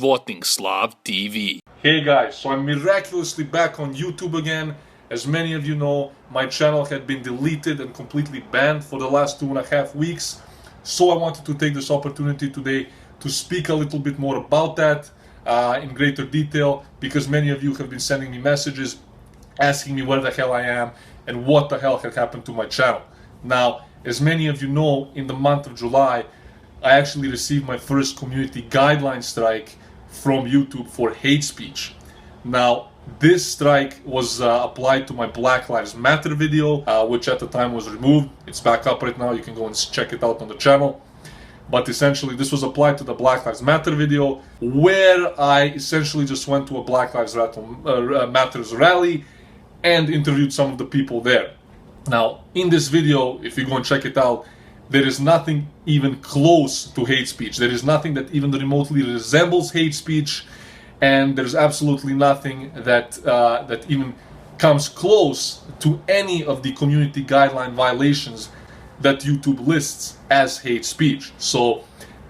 Squatting Slav TV. Hey guys, so I'm miraculously back on YouTube again. As many of you know, my channel had been deleted and completely banned for the last 2.5 weeks. So I wanted to take this opportunity today to speak a little bit more about that in greater detail, because many of you have been sending me messages asking me where the hell I am and what the hell had happened to my channel. Now, as many of you know, in the month of July, I actually received my first community guideline strike from YouTube for hate speech. Now, this strike was applied to my Black Lives Matter video, which at the time was removed. It's back up right now. You can go and check it out on the channel. But essentially, this was applied to the Black Lives Matter video, where I essentially just went to a Black Lives Matters rally and interviewed some of the people there. Now, in this video, if you go and check it out, there is nothing even close to hate speech. There is nothing that even remotely resembles hate speech, and there's absolutely nothing that that even comes close to any of the community guideline violations that YouTube lists as hate speech. So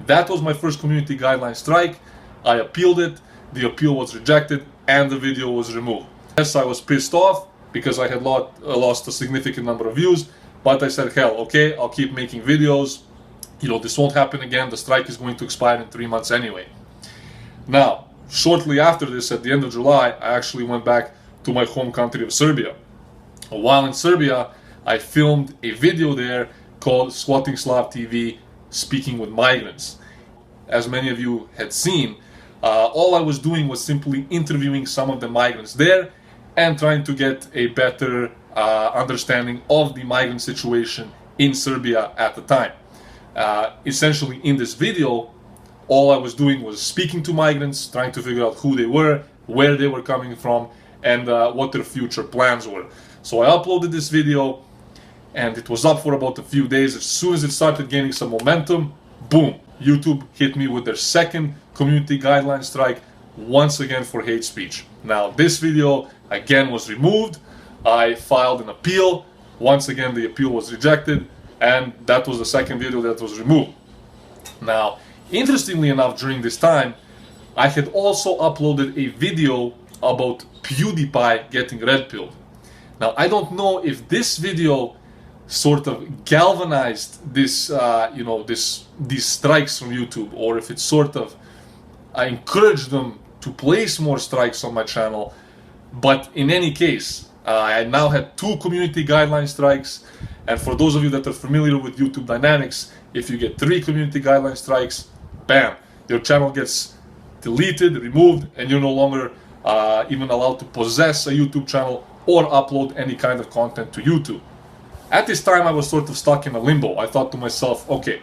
that was my first community guideline strike. I appealed it, the appeal was rejected, and the video was removed. Yes, I was pissed off because I had lost a significant number of views, but I said, hell, okay, I'll keep making videos. You know, this won't happen again. The strike is going to expire in 3 months anyway. Now, shortly after this, at the end of July, I actually went back to my home country of Serbia. While in Serbia, I filmed a video there called Squatting Slav TV, Speaking with Migrants. As many of you had seen, all I was doing was simply interviewing some of the migrants there and trying to get a better understanding of the migrant situation in Serbia at the time. Essentially, in this video, all I was doing was speaking to migrants, trying to figure out who they were, where they were coming from, and what their future plans were. So I uploaded this video, and it was up for about a few days. As soon as it started gaining some momentum, boom, YouTube hit me with their second community guideline strike, once again for hate speech. Now, this video again was removed. I filed an appeal. Once again, the appeal was rejected, and that was the second video that was removed. Now, interestingly enough, during this time, I had also uploaded a video about PewDiePie getting red-pilled. Now, I don't know if this video sort of galvanized this, these strikes from YouTube, or if it sort of encouraged them to place more strikes on my channel. But in any case, I now had 2 community guideline strikes, and for those of you that are familiar with YouTube dynamics, if you get 3 community guideline strikes, bam, your channel gets deleted, removed, and you're no longer even allowed to possess a YouTube channel or upload any kind of content to YouTube. At this time, I was sort of stuck in a limbo. I thought to myself, okay,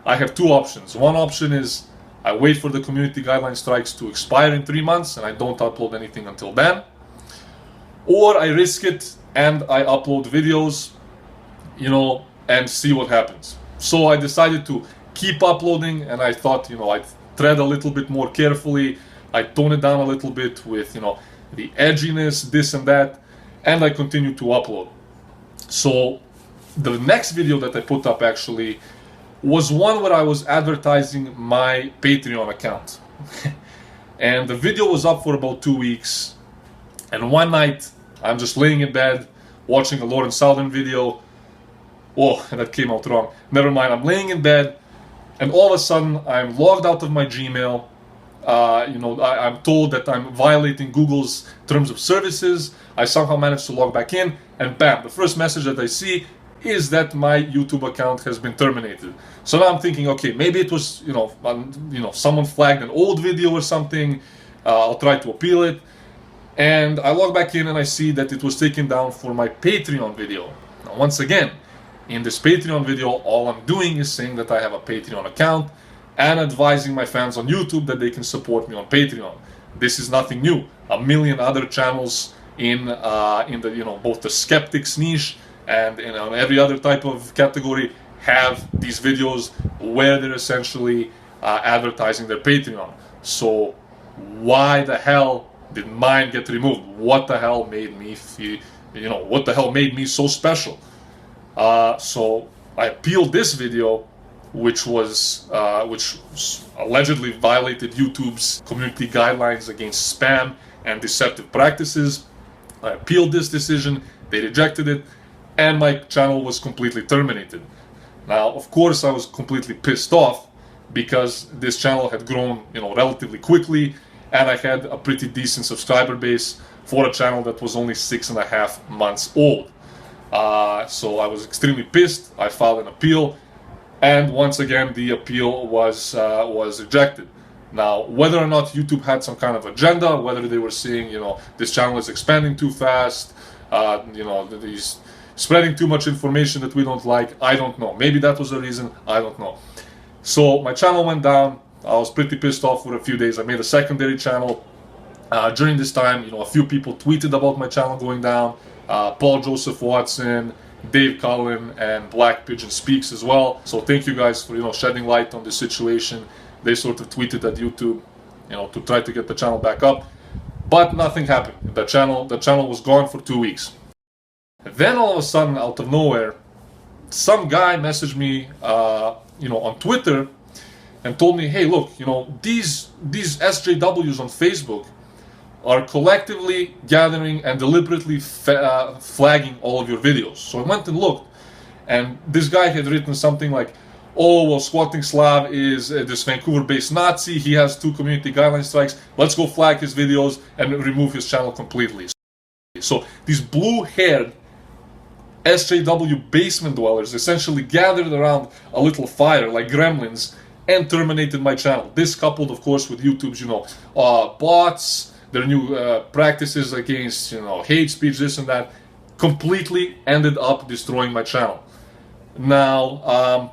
I have 2 options. One option is I wait for the community guideline strikes to expire in 3 months and I don't upload anything until then. Or I risk it and I upload videos, and see what happens. So I decided to keep uploading, and I thought, I'd tread a little bit more carefully. I'd tone it down a little bit with, the edginess, this and that, and I continued to upload. So the next video that I put up actually was one where I was advertising my Patreon account. And the video was up for about 2 weeks. And one night, I'm just laying in bed, watching a Lauren Southern video. Whoa, that came out wrong. Never mind, I'm laying in bed, and all of a sudden, I'm logged out of my Gmail. I'm told that I'm violating Google's terms of services. I somehow managed to log back in, and bam, the first message that I see is that my YouTube account has been terminated. So now I'm thinking, okay, maybe it was, someone flagged an old video or something. I'll try to appeal it. And I log back in and I see that it was taken down for my Patreon video. Now, once again, in this Patreon video, all I'm doing is saying that I have a Patreon account and advising my fans on YouTube that they can support me on Patreon. This is nothing new. A million other channels in the both the skeptics niche and in every other type of category have these videos where they're essentially advertising their Patreon. So why the hell did mine get removed? What the hell made me feel, what the hell made me so special? So I appealed this video, which allegedly violated YouTube's community guidelines against spam and deceptive practices. I appealed this decision, they rejected it, and my channel was completely terminated. Now, of course, I was completely pissed off because this channel had grown, relatively quickly, and I had a pretty decent subscriber base for a channel that was only 6.5 months old. So I was extremely pissed. I filed an appeal, and once again, the appeal was rejected. Now, whether or not YouTube had some kind of agenda, whether they were saying, this channel is expanding too fast, he's spreading too much information that we don't like, I don't know. Maybe that was the reason, I don't know. So my channel went down. I was pretty pissed off for a few days. I made a secondary channel. During this time, a few people tweeted about my channel going down. Paul Joseph Watson, Dave Cullen, and Black Pigeon Speaks as well. So thank you guys for shedding light on this situation. They sort of tweeted at YouTube, to try to get the channel back up, but nothing happened. The channel was gone for 2 weeks. Then all of a sudden, out of nowhere, some guy messaged me, on Twitter, and told me, hey, look, these SJWs on Facebook are collectively gathering and deliberately flagging all of your videos. So I went and looked, and this guy had written something like, oh, well, Squatting Slav is this Vancouver-based Nazi, he has 2 community guideline strikes, let's go flag his videos and remove his channel completely. So these blue-haired SJW basement dwellers essentially gathered around a little fire like gremlins and terminated my channel. This coupled, of course, with YouTube's, bots, their new practices against, hate speech, this and that, completely ended up destroying my channel. Now,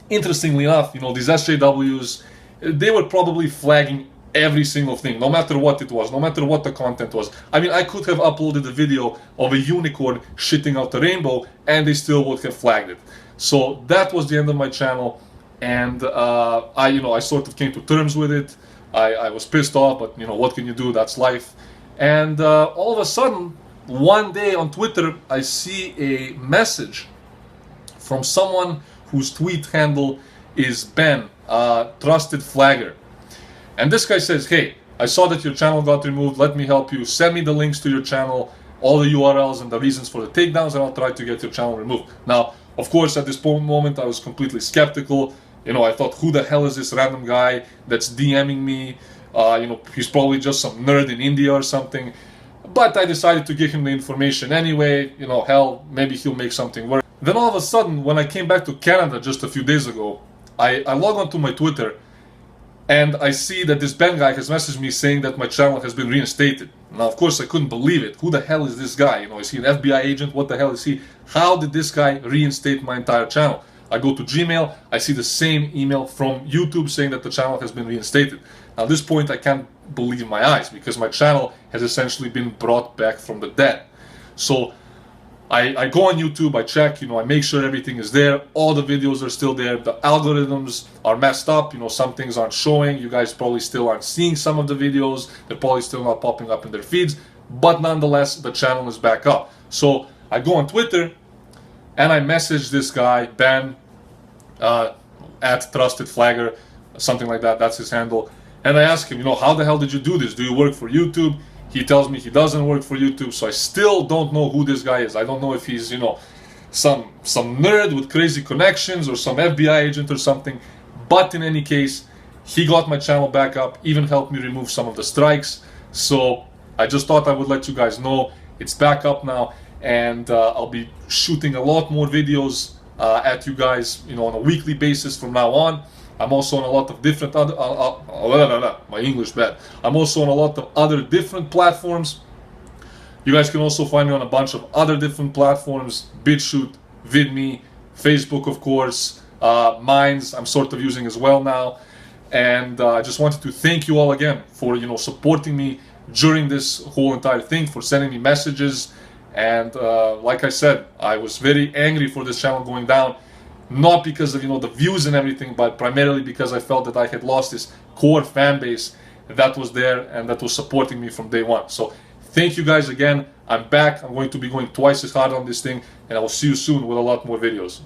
interestingly enough, these SJWs, they were probably flagging every single thing, no matter what it was, no matter what the content was. I mean, I could have uploaded a video of a unicorn shitting out a rainbow, and they still would have flagged it. So that was the end of my channel, and I sort of came to terms with it. I was pissed off, but what can you do? That's life. And all of a sudden, one day on Twitter, I see a message from someone whose tweet handle is Ben, Trusted Flagger. And this guy says, hey, I saw that your channel got removed, let me help you, send me the links to your channel, all the URLs and the reasons for the takedowns, and I'll try to get your channel removed. Now, of course, at this moment, I was completely skeptical. I thought, who the hell is this random guy that's DMing me? He's probably just some nerd in India or something. But I decided to give him the information anyway. Hell, maybe he'll make something work. Then all of a sudden, when I came back to Canada just a few days ago, I log on to my Twitter, and I see that this Ben guy has messaged me saying that my channel has been reinstated. Now, of course, I couldn't believe it. Who the hell is this guy? Is he an FBI agent? What the hell is he? How did this guy reinstate my entire channel? I go to Gmail, I see the same email from YouTube saying that the channel has been reinstated. Now, at this point, I can't believe my eyes, because my channel has essentially been brought back from the dead. So I go on YouTube, I check, I make sure everything is there, all the videos are still there, the algorithms are messed up, some things aren't showing, you guys probably still aren't seeing some of the videos, they're probably still not popping up in their feeds, but nonetheless, the channel is back up. So I go on Twitter, and I message this guy, Ben, at Trusted Flagger, something like that, that's his handle, and I ask him, how the hell did you do this? Do you work for YouTube? He tells me he doesn't work for YouTube, so I still don't know who this guy is. I don't know if he's, some nerd with crazy connections or some FBI agent or something. But in any case, he got my channel back up, even helped me remove some of the strikes. So I just thought I would let you guys know it's back up now, and I'll be shooting a lot more videos at you guys, on a weekly basis from now on. I'm also on a lot of different other, my English bad. I'm also on a lot of other different platforms. You guys can also find me on a bunch of other different platforms, BitChute, VidMe, Facebook, of course, Minds, I'm sort of using as well now. And I just wanted to thank you all again for, supporting me during this whole entire thing, for sending me messages. And like I said, I was very angry for this channel going down. Not because of, the views and everything, but primarily because I felt that I had lost this core fan base that was there and that was supporting me from day one. So thank you guys again. I'm back. I'm going to be going twice as hard on this thing, and I will see you soon with a lot more videos.